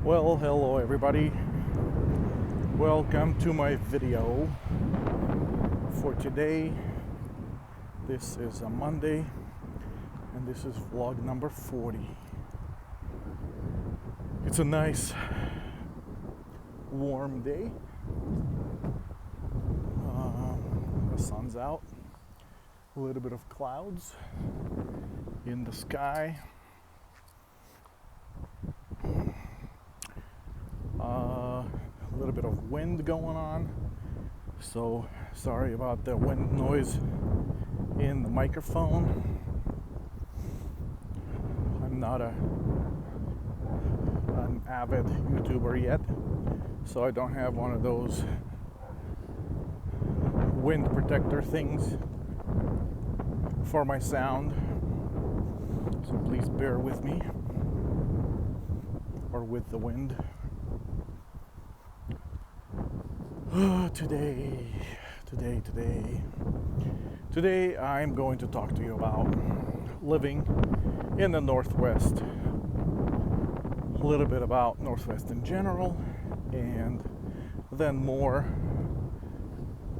Well, hello everybody. Welcome to my video for today. This is a Monday and this is vlog number 40. It's a nice warm day. The sun's out. A little bit of clouds in the sky. A little bit of wind going on, so sorry about the wind noise in the microphone. I'm not an avid YouTuber yet, so I don't have one of those wind protector things for my sound, so please bear with me or with the wind. Today I'm going to talk to you about living in the Northwest, a little bit about Northwest in general, and then more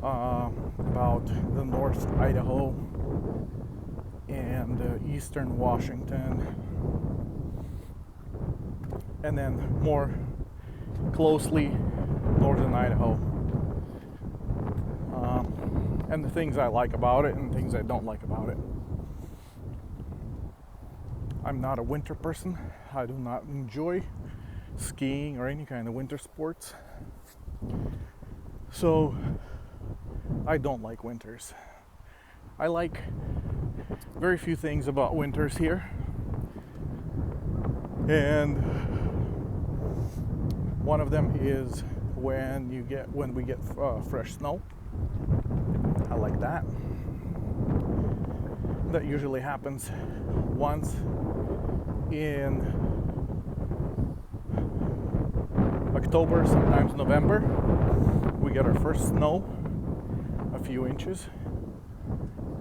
about the North Idaho and Eastern Washington, and then more closely Northern Idaho, and the things I like about it and things I don't like about it. I'm not a winter person. I do not enjoy skiing or any kind of winter sports, so I don't like winters. I like very few things about winters here, and one of them is when we get fresh snow. I like that. That usually happens once in October, sometimes November. We get our first snow, a few inches,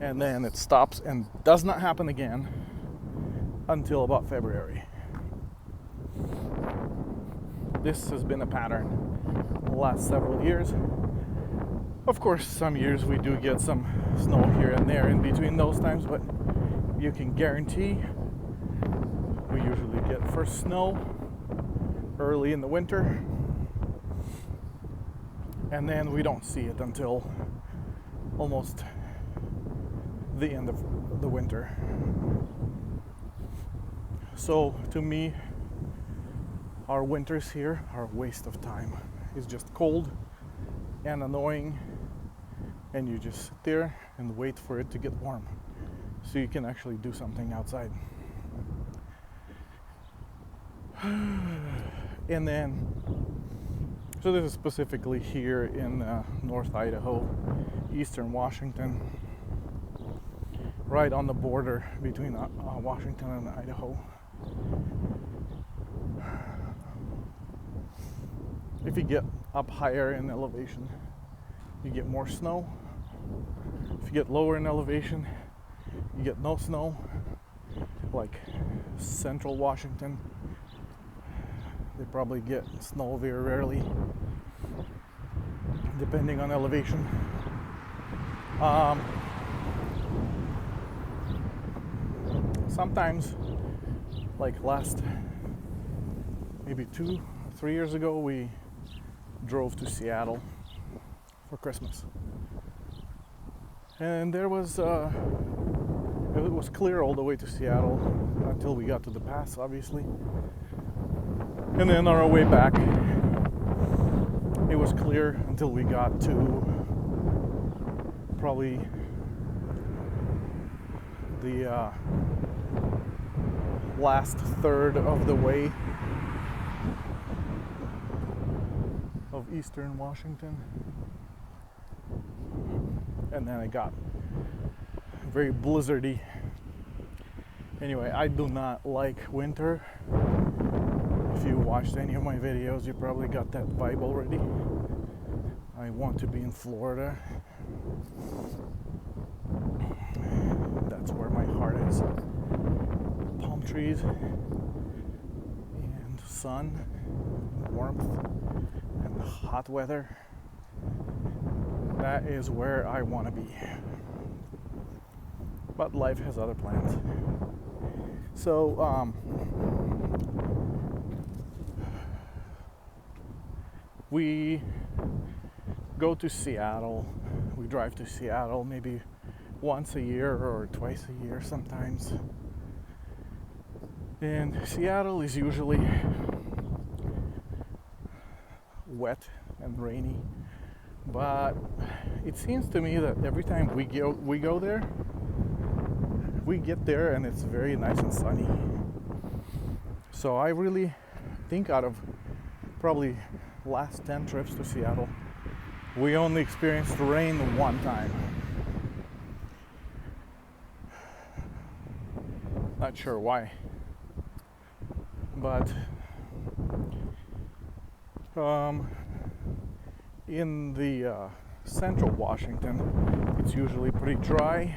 and then it stops and does not happen again until about February. This has been a pattern the last several years. Of course, some years we do get some snow here and there in between those times, but you can guarantee we usually get first snow early in the winter, and then we don't see it until almost the end of the winter. So to me, our winters here are a waste of time. It's just cold and annoying, and you just sit there and wait for it to get warm so you can actually do something outside. And then, so this is specifically here in North Idaho, Eastern Washington, right on the border between Washington and Idaho. If you get up higher in elevation, you get more snow. If you get lower in elevation, you get no snow. Like central Washington, they probably get snow very rarely, depending on elevation. Sometimes, like last maybe 2 or 3 years ago, we drove to Seattle for Christmas, and it was clear all the way to Seattle until we got to the pass, obviously, and then on our way back it was clear until we got to probably the last third of the way of Eastern Washington, and then it got very blizzardy. Anyway, I do not like winter. If you watched any of my videos, you probably got that vibe already. I want to be in Florida. That's where my heart is. Palm trees and sun, warmth, and hot weather, that is where I want to be. But life has other plans. So we go to Seattle. We drive to Seattle maybe once a year or twice a year sometimes. And Seattle is usually wet and rainy, but it seems to me that every time we go there, we get there and it's very nice and sunny. So I really think out of probably last 10 trips to Seattle, we only experienced rain one time. Not sure why, but in the central Washington, it's usually pretty dry,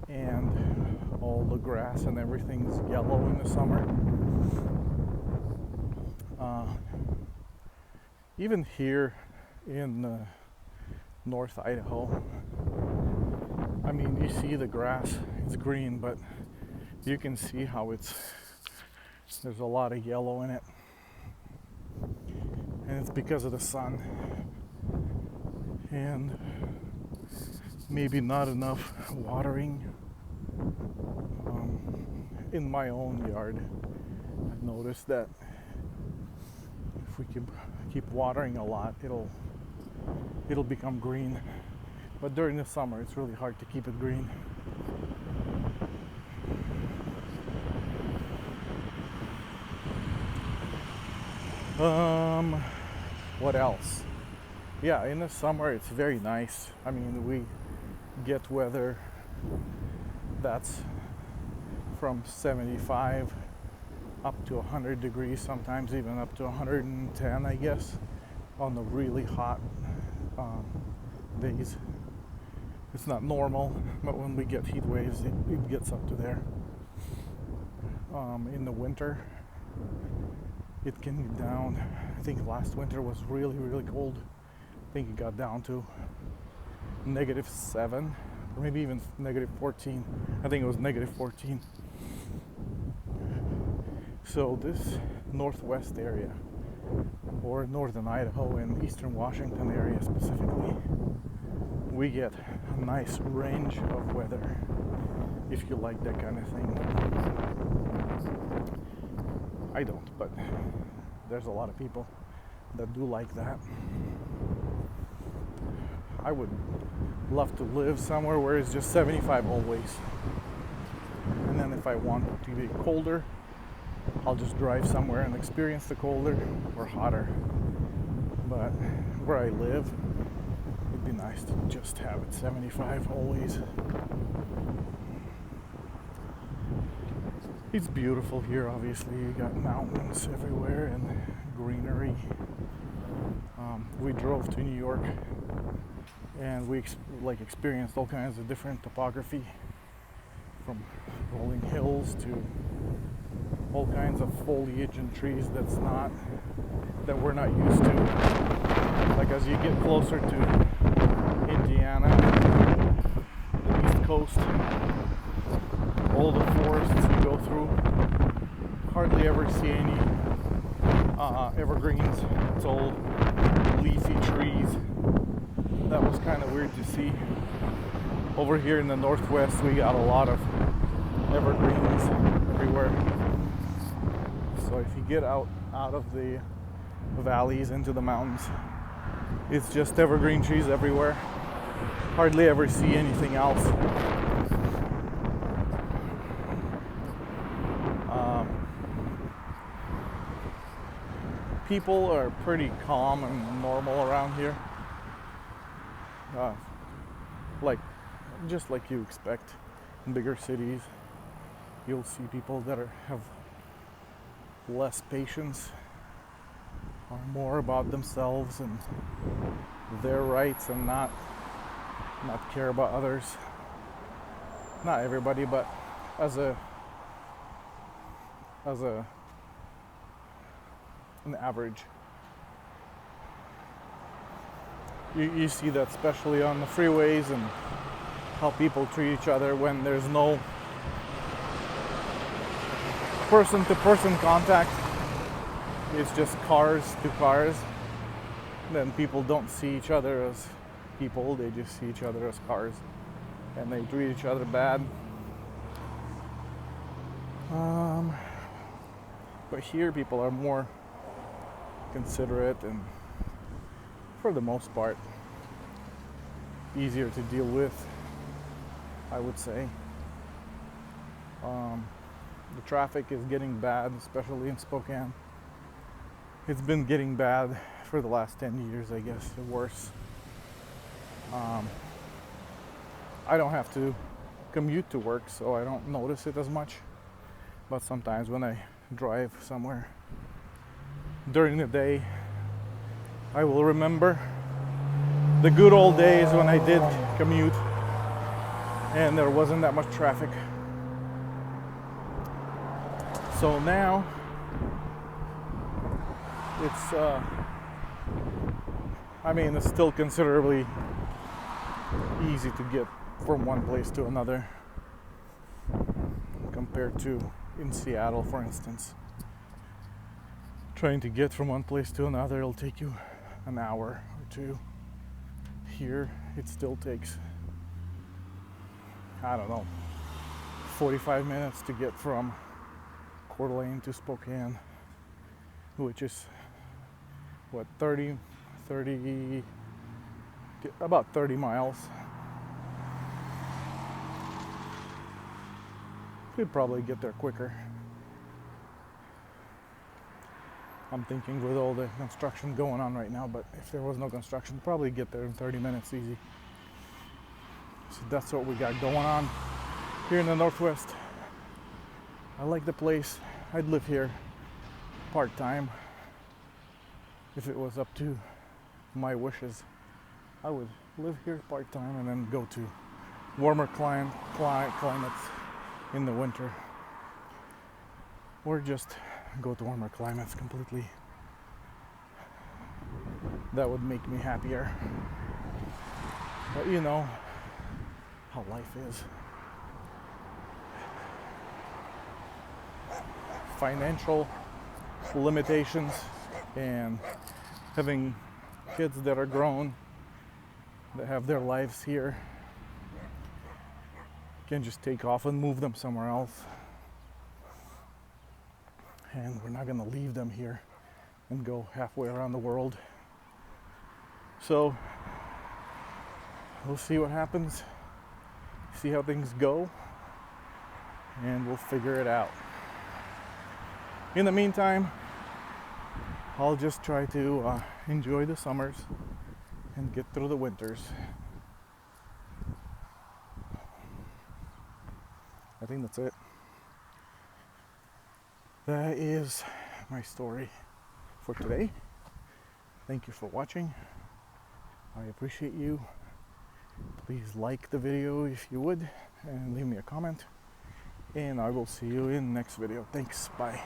and all the grass and everything's yellow in the summer. Even here in North Idaho, I mean, you see the grass, it's green, but you can see how there's a lot of yellow in it. And it's because of the sun. And maybe not enough watering. In my own yard, I've noticed that if we keep watering a lot, it'll become green. But during the summer, it's really hard to keep it green. What else? Yeah, in the summer it's very nice. I mean, we get weather that's from 75 up to 100 degrees, sometimes even up to 110, I guess, on the really hot days. It's not normal, but when we get heat waves, it gets up to there. In the winter, it can get down. I think last winter was really, really cold. I think it got down to -7, or maybe even -14. I think it was -14. So this northwest area, or northern Idaho and eastern Washington area specifically, we get a nice range of weather if you like that kind of thing. I don't, but there's a lot of people that do like that. I would love to live somewhere where it's just 75 always. And then if I want to be colder, I'll just drive somewhere and experience the colder or hotter. But where I live, it'd be nice to just have it 75 always. It's beautiful here, obviously. You got mountains everywhere and greenery. We drove to New York and we experienced all kinds of different topography, from rolling hills to all kinds of foliage and trees that we're not used to. Like as you get closer to Indiana, the East Coast, all the forests you go through, hardly ever see any evergreens. It's all leafy trees. That was kind of weird to see. Over here in the Northwest, we got a lot of evergreens everywhere. So if you get out of the valleys into the mountains, it's just evergreen trees everywhere. Hardly ever see anything else. People are pretty calm and normal around here. Just like you expect in bigger cities. You'll see people that have less patience, are more about themselves and their rights and not care about others. Not everybody, but as a an average. You see that especially on the freeways and how people treat each other when there's no person-to-person contact. It's just cars to cars. Then people don't see each other as people, they just see each other as cars. And they treat each other bad. But here people are more considerate and, for the most part, easier to deal with, I would say. The traffic is getting bad, especially in Spokane. It's been getting bad for the last 10 years, I guess, or worse. I don't have to commute to work, so I don't notice it as much. But sometimes when I drive somewhere during the day, I will remember the good old days when I did commute and there wasn't that much traffic. So now it's it's still considerably easy to get from one place to another compared to in Seattle, for instance. Trying to get from one place to another, it'll take you an hour or two. Here it still takes, 45 minutes to get from Coeur d'Alene to Spokane, which is about 30 miles. Could probably get there quicker. I'm thinking with all the construction going on right now, but if there was no construction, probably get there in 30 minutes easy. So that's what we got going on here in the Northwest. I like the place. I'd live here part-time. If it was up to my wishes, I would live here part-time and then go to warmer climates in the winter, or just go to warmer climates completely. That would make me happier. But you know how life is. Financial limitations and having kids that are grown, that have their lives here, can just take off and move them somewhere else. And we're not going to leave them here and go halfway around the world. So we'll see what happens, see how things go, and we'll figure it out. In the meantime, I'll just try to enjoy the summers and get through the winters. I think that's it. That is my story for today. Thank you for watching. I appreciate you. Please like the video if you would, and leave me a comment. And I will see you in the next video. Thanks. Bye.